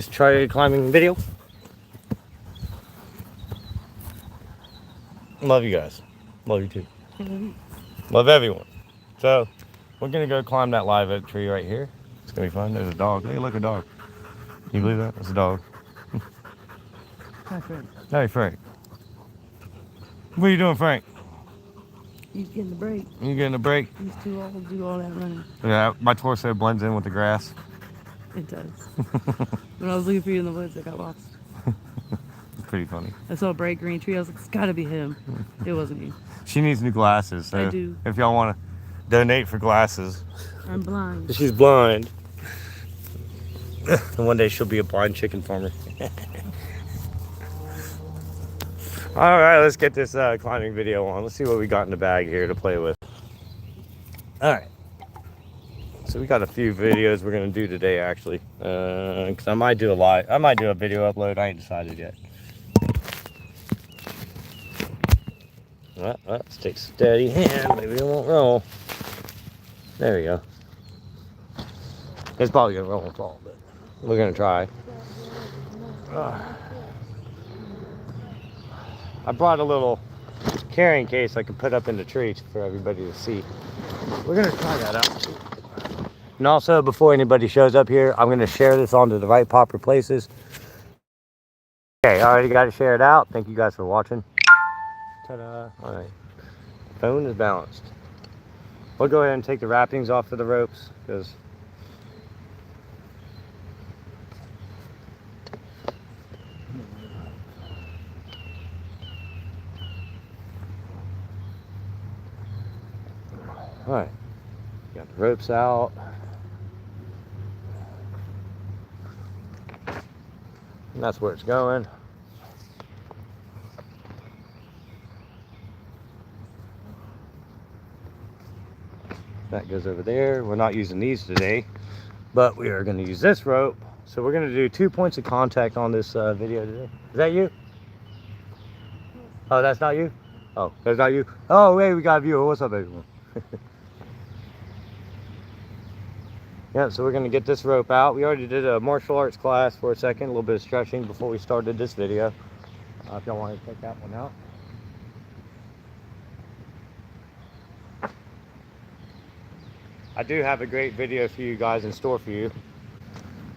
Just try a climbing video. Love you guys. Love you too. Love everyone. So we're gonna go climb that live oak tree right here. It's gonna be fun. There's a dog. Hey, look, a dog. Can you believe that? That's a dog. Hi, Frank. Hey, Frank. What are you doing, Frank? He's getting a break. You getting a break? He's too old to do all that running. Yeah, my torso blends in with the grass. It does. When I was looking for you in the woods, I got lost. Pretty funny. I saw a bright green tree. I was like, it's gotta be him. It wasn't you. She needs new glasses. So I do. if y'all want to donate for glasses. I'm blind. She's blind. And one day she'll be a blind chicken farmer. All right, let's get this climbing video on. Let's see what we got in the bag here to play with. All right. So we got a few videos we're gonna do today, actually, because I might do a video upload. I ain't decided yet. Well, let's take a steady hand. Maybe it won't roll. There we go. It's probably gonna roll and fall, but we're gonna try. I brought a little carrying case I can put up in the tree for everybody to see. We're gonna try that out. And also, before anybody shows up here, I'm gonna share this onto the right proper places. Okay, I already got it shared out. Thank you guys for watching. Ta-da! All right, phone is balanced. We'll go ahead and take the wrappings off of the ropes because. All right, got the ropes out. And that's where it's going. That goes over there. We're not using these today, but we are going to use this rope. So we're going to do 2 points of contact on this video today. Is that you? Oh, that's not you? Oh, that's not you? Oh, wait, we got a viewer. What's up, everyone? Yeah, so we're going to get this rope out. We already did a martial arts class for a second, a little bit of stretching before we started this video. If y'all want to check that one out. I do have a great video for you guys in store for you.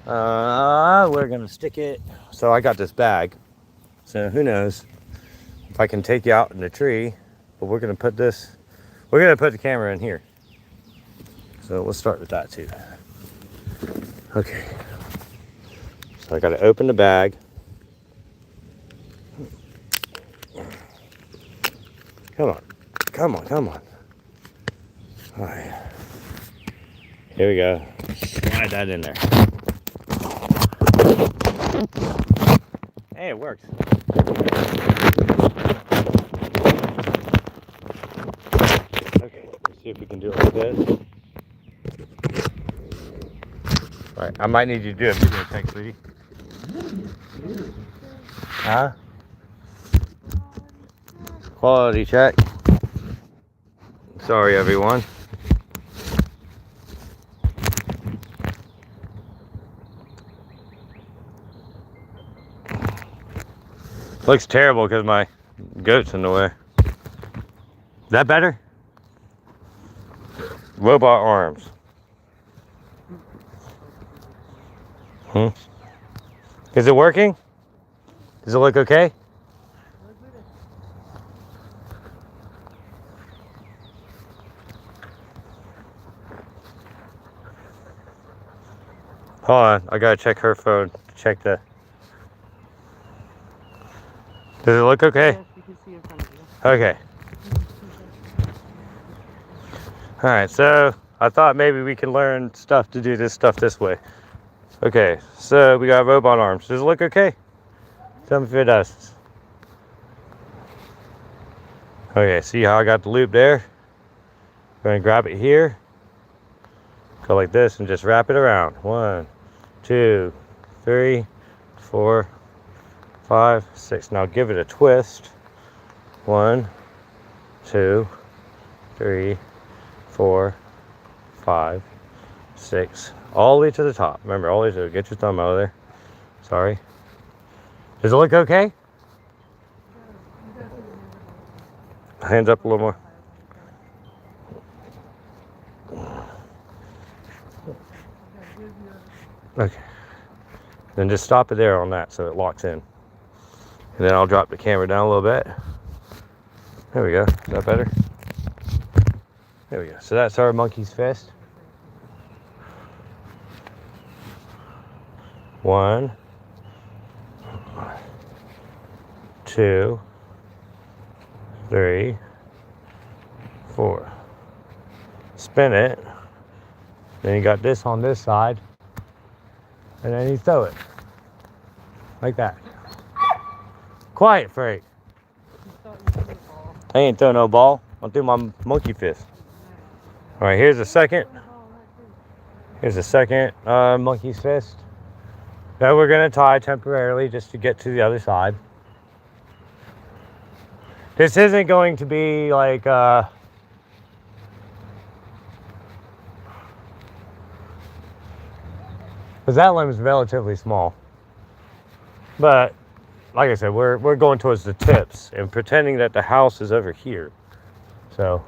We're going to stick it. So I got this bag. So who knows if I can take you out in the tree. But we're going to put this, we're going to put the camera in here. So we'll start with that too. Okay, so I got to open the bag. Come on, come on, come on. All right, here we go. Slide that in there. Hey, it works. Okay, let's see if we can do it like this. All right, I might need you to do a video check, sweetie. Huh? Quality check. Sorry, everyone. Looks terrible because my goat's in the way. Is that better? Robot arms. Is it working? Does it look okay? Hold on, I gotta check her phone. Check the. Does it look okay? Yes, you can see in front of you. Okay. All right, so I thought maybe we can learn stuff to do this stuff this way. Okay, so we got robot arms. Does it look okay? Tell me if it does. Okay, see how I got the loop there? I'm gonna grab it here, go like this, and just wrap it around. 1, 2, 3, 4, 5, 6. Now give it a twist. 1, 2, 3, 4, 5, 6, all the way to the top. Remember, all the way to get your thumb out of there. sorry. Does it look okay? Hands up a little more. Okay. Then just stop it there on that so it locks in. And then I'll drop the camera down a little bit. There we go. Is that better? There we go. So that's our monkey's fist. 1, 2, 3, 4. Spin it. Then you got this on this side. And then you throw it. Like that. Quiet, Frank. I ain't throwing no ball. I'll do my monkey fist. Alright, here's the second. Here's the second monkey's fist. That we're going to tie temporarily just to get to the other side. This isn't going to be like because that limb is relatively small. But like I said, we're going towards the tips and pretending that the house is over here. So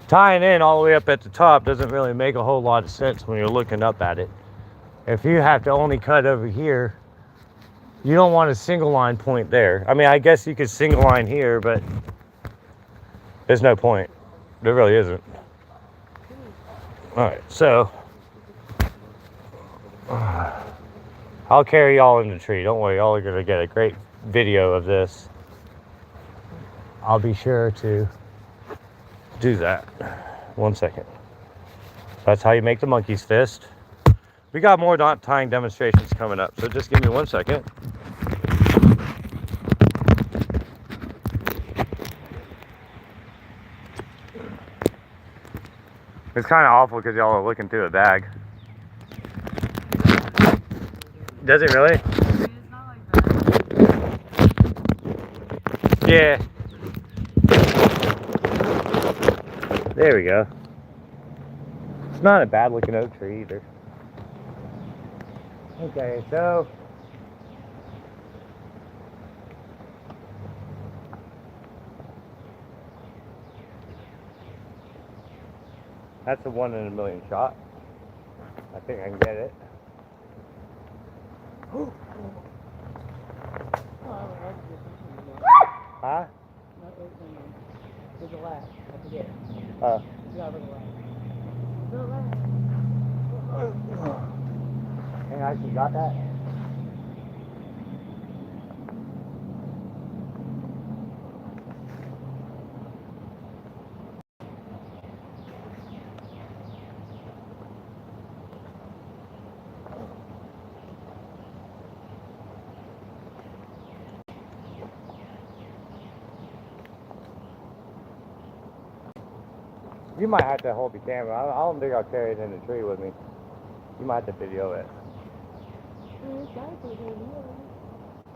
tying in all the way up at the top doesn't really make a whole lot of sense when you're looking up at it. If you have to only cut over here, you don't want a single line point there. I mean, I guess you could single line here, but there's no point. There really isn't. All right, so I'll carry y'all in the tree. Don't worry, y'all are gonna get a great video of this. I'll be sure to do that. 1 second. That's how you make the monkey's fist. We got more knot tying demonstrations coming up, so just give me 1 second. It's kind of awful because y'all are looking through a bag. Does it really? It's not like that. Yeah. There we go. It's not a bad looking oak tree either. Okay, so that's a 1 in a million shot. I think I can get it. Huh? There's a lag. I forget. Uh, You gotta bring a lag. There's a lag. and I actually got that. You might have to hold the camera. I don't think I'll carry it in the tree with me. You might have to video it.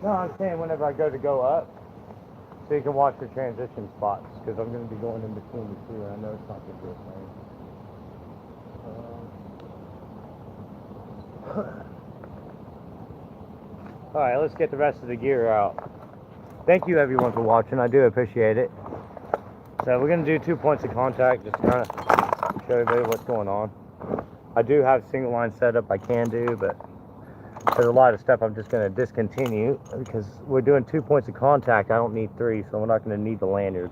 No, I'm saying whenever I go up, so you can watch the transition spots, because I'm going to be going in between the two, and I know it's not going to be the same. Alright, let's get the rest of the gear out. Thank you everyone for watching. I do appreciate it. So we're going to do 2 points of contact, just to kind of show everybody what's going on. I do have single line setup I can do, but there's a lot of stuff I'm just going to discontinue because we're doing 2 points of contact. I don't need 3, so we're not going to need the lanyard.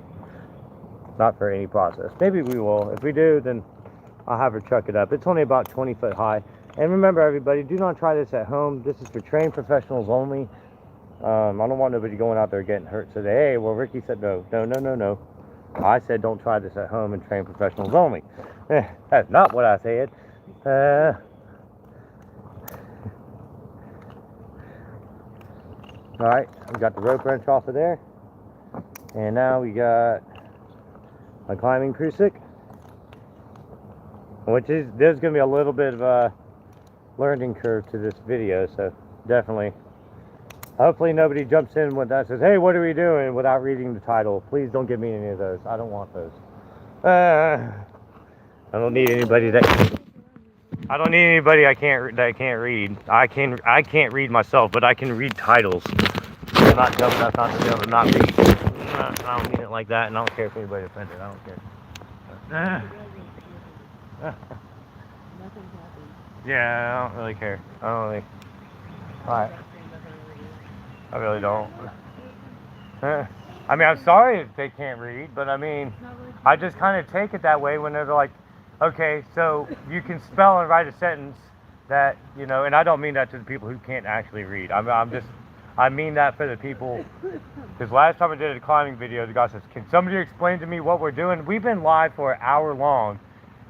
Not for any process. Maybe we will. If we do, then I'll have her chuck it up. It's only about 20 foot high. And remember everybody, do not try this at home. This is for trained professionals only. I don't want nobody going out there getting hurt. So hey, well Ricky said no. No. I said don't try this at home and trained professionals only. That's not what I said. Alright, we got the rope wrench off of there. And now we got my climbing crucifix. Which is, there's going to be a little bit of a learning curve to this video, so definitely. Hopefully nobody jumps in with that, says, hey, what are we doing, without reading the title. Please don't give me any of those. I don't want those. I don't need anybody that I don't need anybody that can't read. I can't read myself, but I can read titles. I'm not dumb enough not to be able to not read. I don't mean it like that, and I don't care if anybody offended. I don't care. Nothing happened. Yeah, I don't really care. I don't really. Alright. I really don't. I mean, I'm sorry if they can't read, but I mean, I just kind of take it that way when they're like, okay, so you can spell and write a sentence that, you know, and I don't mean that to the people who can't actually read. I mean that for the people, because last time I did a climbing video, the guy says, can somebody explain to me what we're doing? We've been live for an hour long,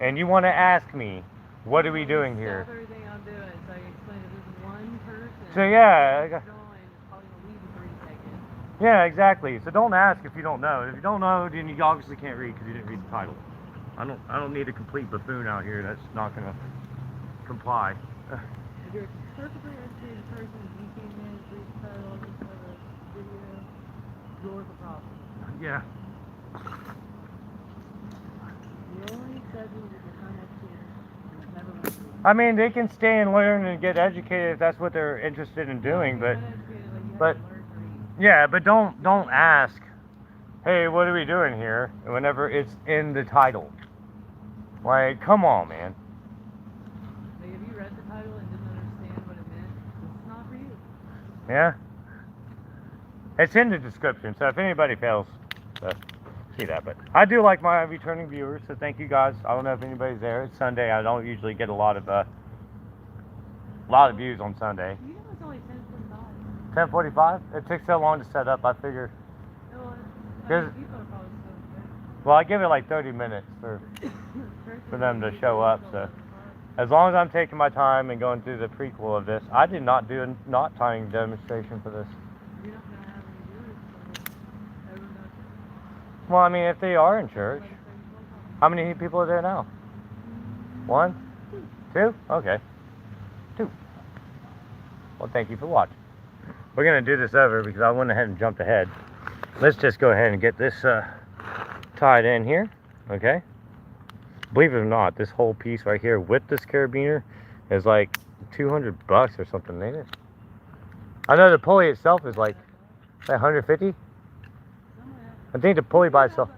and you want to ask me, what are we doing here? Everything I'm doing, so I explained it. There's one person. So yeah. Join, it's probably gonna leave in 3 seconds. Yeah, exactly. So don't ask if you don't know. If you don't know, then you obviously can't read because you didn't read the title. I don't need a complete buffoon out here that's not gonna comply. If you're a perfectly educated person, you came in, read the title of the video, you're the problem. Yeah. The only exception is if you're uneducated and never learned to read. I mean, they can stay and learn and get educated if that's what they're interested in doing, but yeah, but don't ask, hey, what are we doing here? Whenever it's in the title. Like, come on, man. Like, if you read the title and didn't understand what it meant, it's not for you. Yeah. It's in the description, so if anybody fails to see that, but I do like my returning viewers, so thank you guys. I don't know if anybody's there. It's Sunday. I don't usually get a lot of views on Sunday. You know it's only 10:45. 10:45? It took so long to set up. I figure. No, people are probably so Well, I give it like 30 minutes for them to show up. So as long as I'm taking my time and going through the prequel of this, I did not do a knot tying demonstration for this. You're not gonna have any viewers, so everyone knows. Well, I mean, if they are in church, how many people are there now? 1? 2? Okay. 2. Well, thank you for watching. We're going to do this over because I went ahead and jumped ahead. Let's just go ahead and get this tied in here, okay? Believe it or not, this whole piece right here with this carabiner is like $200 or something, ain't it? I know the pulley itself is like 150. I think the pulley by itself.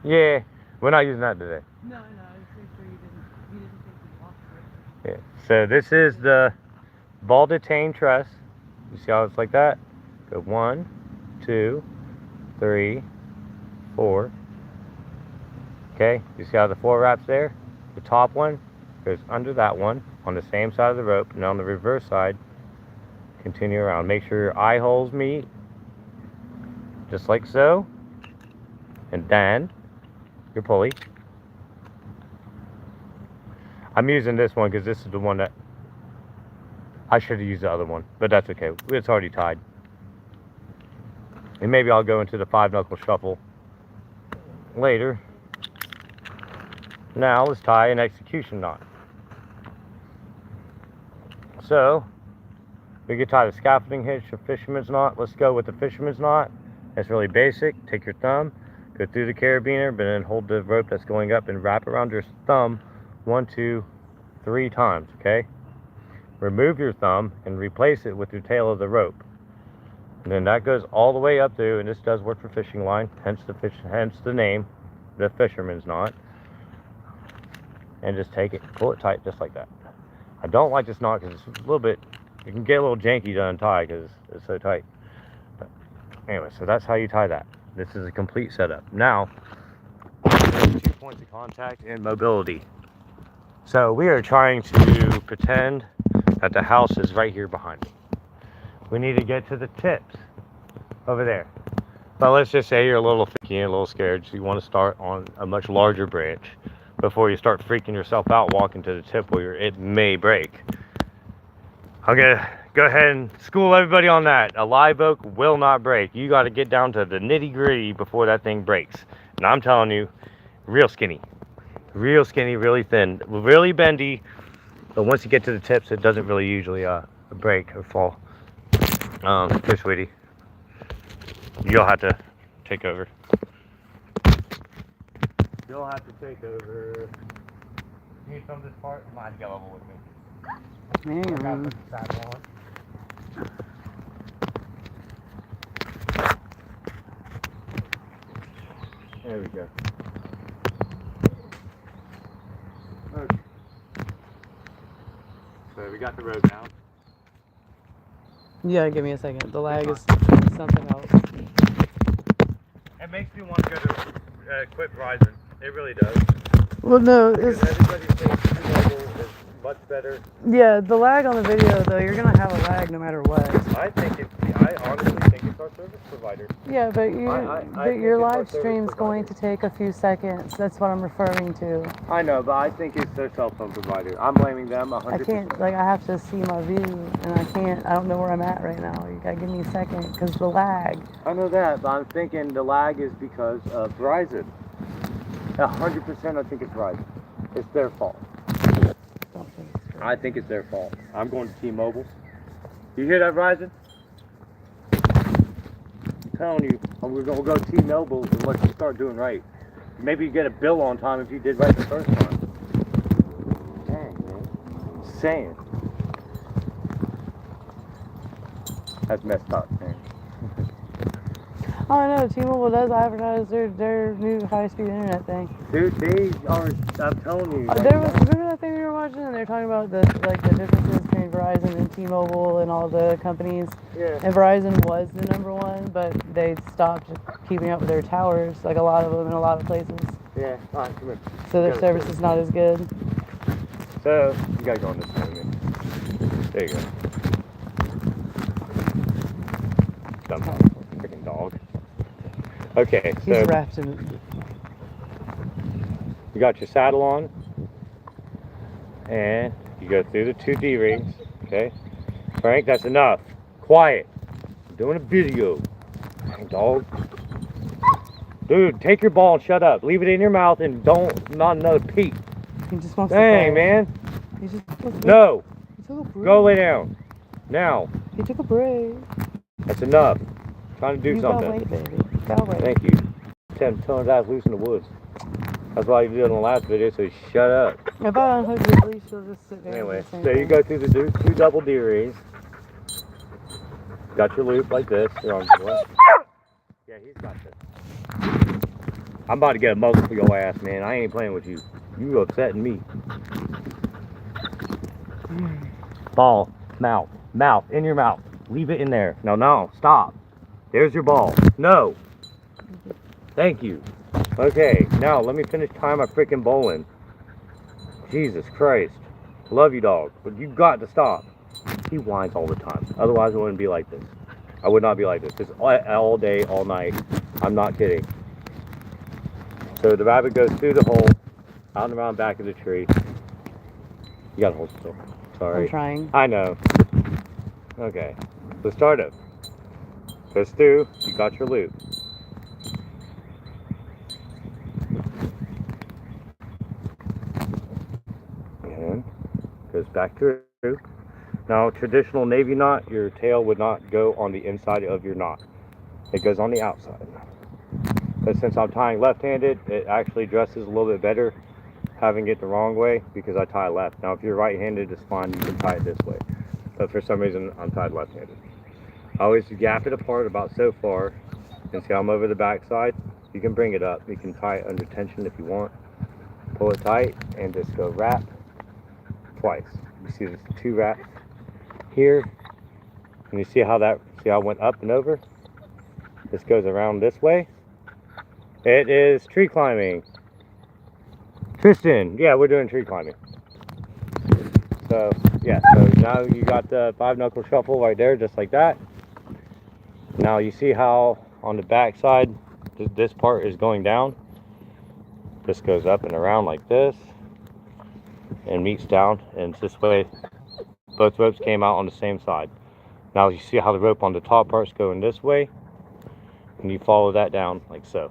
Yeah, we're not using that today. No, I was pretty sure you didn't take the box for it. Yeah. So this is the ball detained truss. You see how it's like that? Go 1, 2, 3, 4. Okay, you see how the 4 wraps there? The top one goes under that one on the same side of the rope, and on the reverse side, continue around. Make sure your eye holes meet, just like so, and then your pulley. I'm using this one because this is the one that I should have used the other one, but that's okay. It's already tied. And maybe I'll go into the 5-knuckle shuffle later. Now let's tie an execution knot. So we could tie the scaffolding hitch or fisherman's knot. Let's go with the fisherman's knot. It's really basic. Take your thumb, go through the carabiner, but then hold the rope that's going up and wrap around your thumb 1, 2, 3 times, okay? Remove your thumb and replace it with your tail of the rope. And then that goes all the way up through, and this does work for fishing line, hence the name, the fisherman's knot. And just take it, pull it tight just like that. I don't like this knot because it's a little bit, it can get a little janky to untie because it's so tight. But anyway, so that's how you tie that. This is a complete setup. Now, 2 points of contact and mobility. So we are trying to pretend that the house is right here behind me. We need to get to the tips over there. But let's just say you're a little freaky and a little scared, so you want to start on a much larger branch before you start freaking yourself out walking to the tip where it may break. I'm gonna go ahead and school everybody on that. A live oak will not break. You got to get down to the nitty gritty before that thing breaks. And I'm telling you, real skinny, really thin, really bendy. But once you get to the tips, it doesn't really usually break or fall. Here, sweetie, you'll have to take over. You'll have to take over. You need some of this part? I'm gonna go over with me. Man. Put the saddle on. There we go. Okay. So we got the road down. Yeah, give me a second. The lag is something else. It makes me want to go to quit Verizon. It really does. Well, no, Because it's everybody thinks T-Mobile is much better. yeah. The lag on the video though, you're gonna have a lag no matter what. I honestly think it's our service provider. Yeah, but I but think your it's our live service stream's going to provider. take a few seconds. That's what I'm referring to. I know, but I think it's their cell phone provider. I'm blaming them 100%. I can't, like, I have to see my view, and I don't know where I'm at right now. You gotta give me a second, because the lag. I know that, but I'm thinking the lag is because of Verizon. 100% I think it's Verizon. It's their fault. Don't think it's true. I think it's their fault. I'm going to T-Mobile. You hear that, Verizon? I'm telling you, we're going to go T-Mobile unless you start doing right. Maybe you get a bill on time if you did right the first time. Dang, man. Saying. That's messed up, man. Oh, I know. T-Mobile does advertise their new high-speed internet thing. Dude, they are, I'm telling you. Remember that thing we were watching, and they're talking about the differences between Verizon and T-Mobile and all the companies. Yeah. And Verizon was the #1, but they stopped keeping up with their towers, like a lot of them in a lot of places. Yeah, alright, come here. So their service is not as good. So, you gotta go on this way, man. There you go. Dumb freaking dog. Okay, He's so wrapped in. you got your saddle on, and you go through the 2 D-rings, okay? Frank, that's enough. Quiet. I'm doing a video. Dang dog. Dude, take your ball and shut up. Leave it in your mouth and not another peep. He just wants Dang, to play. man. He just wants to No. He took a break. Go lay down. Now. He took a break. That's enough. Trying to do you something. Gotta wait, baby. Gotta wait. Thank you. Telling his ass loose in the woods. That's why you did in the last video, so shut up. If I unhook his leash, he'll just sit there. Anyway, and do the same so you thing. go through the 2 double D-rings. Got your loop like this. You're on what? Yeah, he's got this. I'm about to get a muzzle for your ass, man. I ain't playing with you. You upsetting me. Ball, mouth, in your mouth. Leave it in there. No, stop. There's your ball. No. Thank you. Okay, now let me finish tying my freaking bow in. Jesus Christ. Love you, dog, but you got to stop. He whines all the time. Otherwise, I wouldn't be like this. I would not be like this. It's all day, all night. I'm not kidding. So the rabbit goes through the hole, out and around back of the tree. You got to hold still. Sorry. I'm trying. I know. Okay. So start it. Goes through. You got your loop. And goes back through. Now, traditional Navy knot, your tail would not go on the inside of your knot. It goes on the outside. But since I'm tying left-handed, it actually dresses a little bit better having it the wrong way because I tie left. Now, if you're right-handed, it's fine. You can tie it this way. But for some reason, I'm tied left-handed. I always gap it apart about so far. And see how I'm over the back side? You can bring it up. You can tie it under tension if you want. Pull it tight and just go wrap twice. You see there's 2 wraps here. And you see how I went up and over? This goes around this way. It is tree climbing. Tristan, yeah, we're doing tree climbing. So, yeah, so now you got the 5-knuckle shuffle right there, just like that. Now you see how on the back side, this part is going down. This goes up and around like this and meets down, and it's this way. Both ropes came out on the same side. Now you see how the rope on the top part's going this way, and you follow that down like so.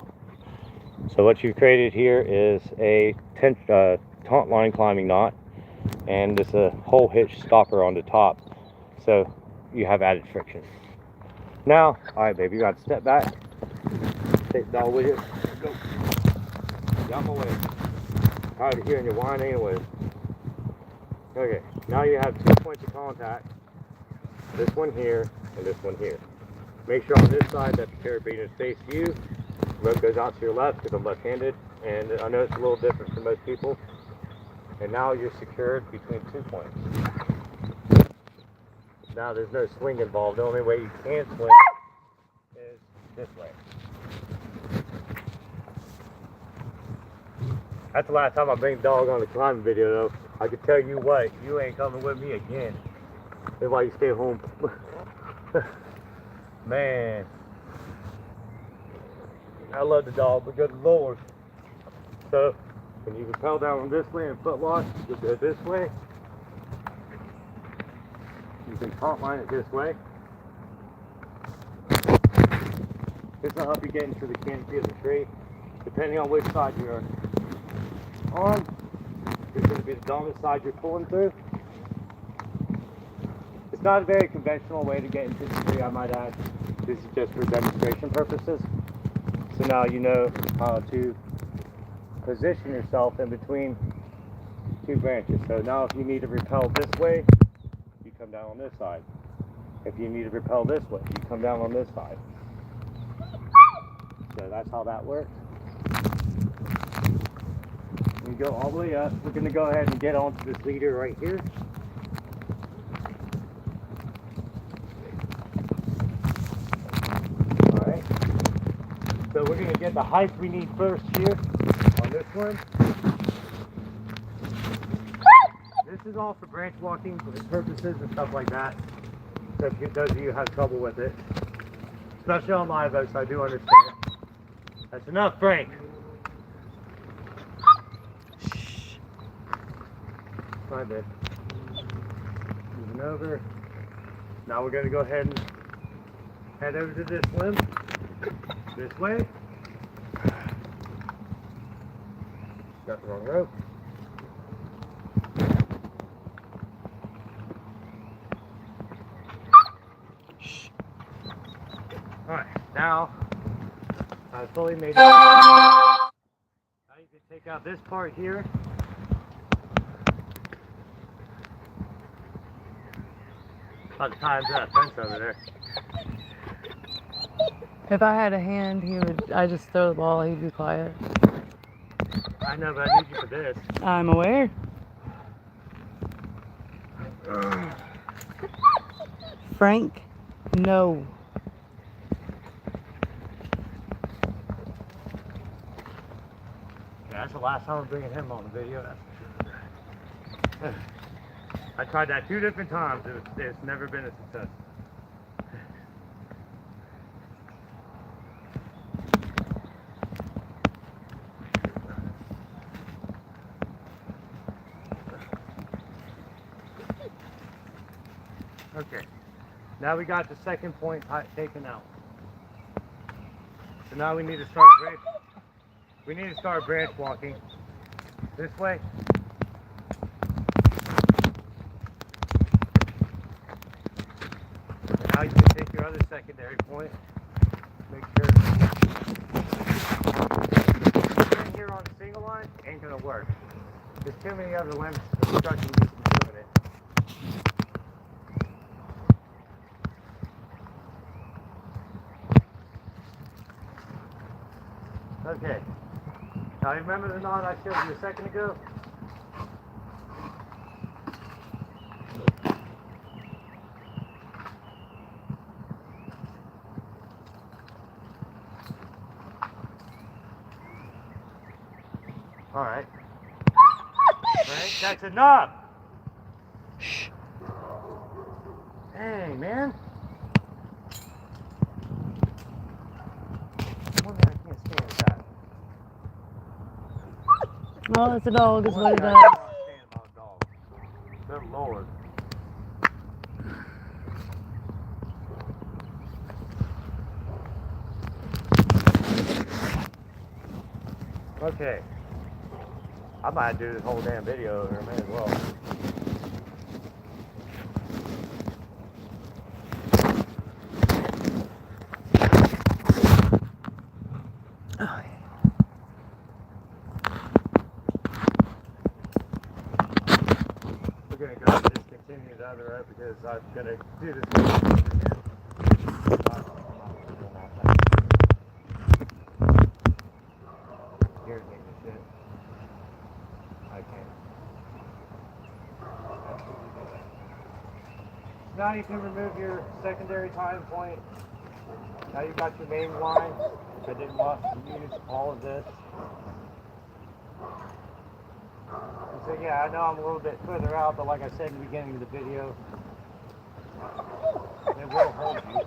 So what you've created here is a taut line climbing knot, and it's a hole hitch stopper on the top, so you have added friction. Now, all right, baby, you got to step back. Take the dog with you. Go. Get out my way. Tired of hearing you whine anyway. Okay, now you have 2 points of contact. This one here and this one here. Make sure on this side that the carabiner faces you. Rope goes out to your left because I'm left-handed, and I know it's a little different for most people. And now you're secured between 2 points. Now there's no swing involved. The only way you can swing is this way. That's the last time I bring dog on a climbing video though. I can tell you what, you ain't coming with me again. That's why you stay home. Man. I love the dog, but good Lord. So, when you rappel down this way and foot lock, you go this way. You can top line it this way. This will help you get into the canopy of the tree. Depending on which side you're on, this is going to be the dominant side you're pulling through. It's not a very conventional way to get into the tree, I might add. This is just for demonstration purposes. So now you know how to position yourself in between 2 branches. So now if you need to rappel this way, you come down on this side. If you need to rappel this way, you come down on this side. So that's how that works. You go all the way up. We're going to go ahead and get onto this leader right here. Alright. So we're going to get the height we need first here on this one. This is all for branch walking purposes and stuff like that. So if those of you have trouble with it, especially on live oaks, I do understand. That's enough, Frank. Right there. Moving over. Now we're going to go ahead and head over to this limb. This way. Got the wrong rope. Alright, now I've fully made it. Now you can take out this part here. About the time that fence over there. If I had a hand, I just throw the ball, he'd be quiet. I know, but I need you for this. I'm aware. Frank, no. Yeah, that's the last time I'm bringing him on the video. I tried that 2 different times. It's never been a success. Okay, now we got the second point taken out. So now we need to start branch walking this way. And now you can take your other secondary point. Make sure in here on the single line ain't gonna work. There's too many other limbs obstructing you from doing it. Okay. Now you remember the knot I showed you a second ago? Alright. Frank, that's enough! Shh. Dang, man. One that I can't stand that. Oh, it's a dog, is what it does. Good Lord. Okay. I might do this whole damn video over here, may as well. camera because I'm gonna do this again. Irritating as shit. I can't. Now you can remove your secondary tying point. Now you've got your main line. I didn't want to use all of this. And so yeah, I know I'm a little bit further out, but like I said in the beginning of the video, it will hold you.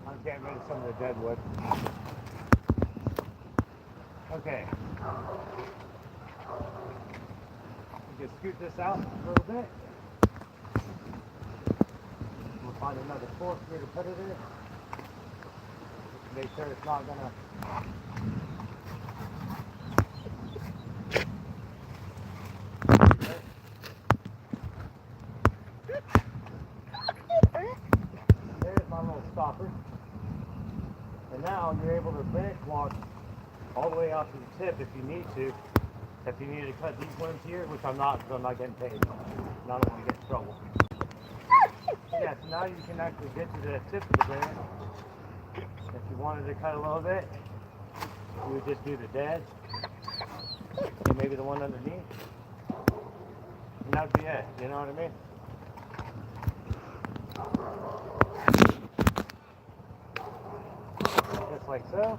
I'm getting rid of some of the dead wood. Okay. You can scoot this out a little bit. We'll find another fork here to put it in. Make sure it's not gonna. There's my little stopper. And now you're able to branch walk all the way out to the tip if you need to. If you need to cut these ones here, which I'm not, because I'm not getting paid. And I don't want to get in trouble. Yeah, so now you can actually get to the tip of the branch. If you wanted to cut a little bit, you would just do the dead. And maybe the one underneath. And that'd be it, you know what I mean? Just like so.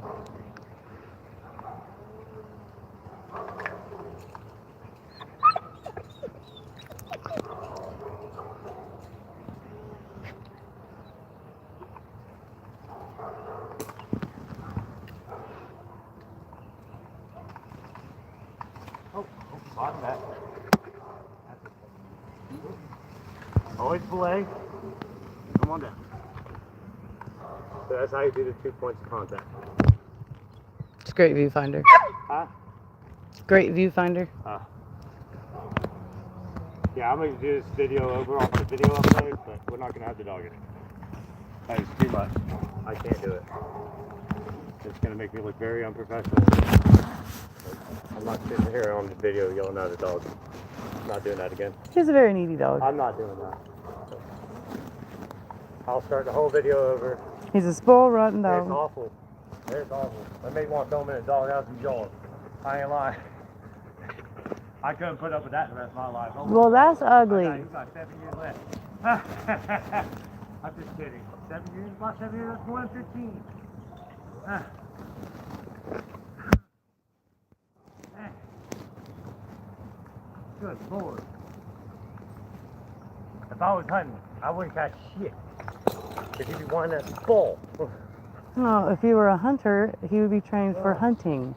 Oh, bottom back. Always belay. Come on down. So that's how you do the 2 points of contact. It's a great viewfinder. Huh? Great viewfinder. Yeah, I'm going to do this video over off the video upload, but we're not going to have the dog in it. That is too much. I can't do it. It's going to make me look very unprofessional. I'm not sitting here on the video yelling at a dog. I'm not doing that again. He's a very needy dog. I'm not doing that. I'll start the whole video over. He's a spoiled, rotten It's dog. awful. It's awful. I may want to throw him in a doghouse and jaws. I ain't lying. I couldn't put up with that the rest of my life. Oh, Well, that's ugly. you've got 7 years left. I'm just kidding. 7 years? About 7 years? That's more than 15. Good Lord. If I was hunting, I wouldn't catch shit. Because you'd be wanting that full. No, if he were a hunter, he would be trained for hunting.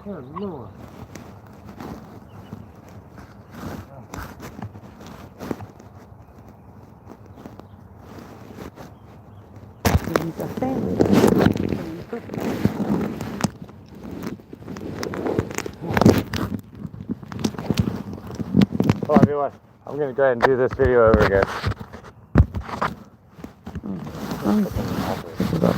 Good Lord. He's a family. Well, everyone, I'm going to go ahead and do this video over again.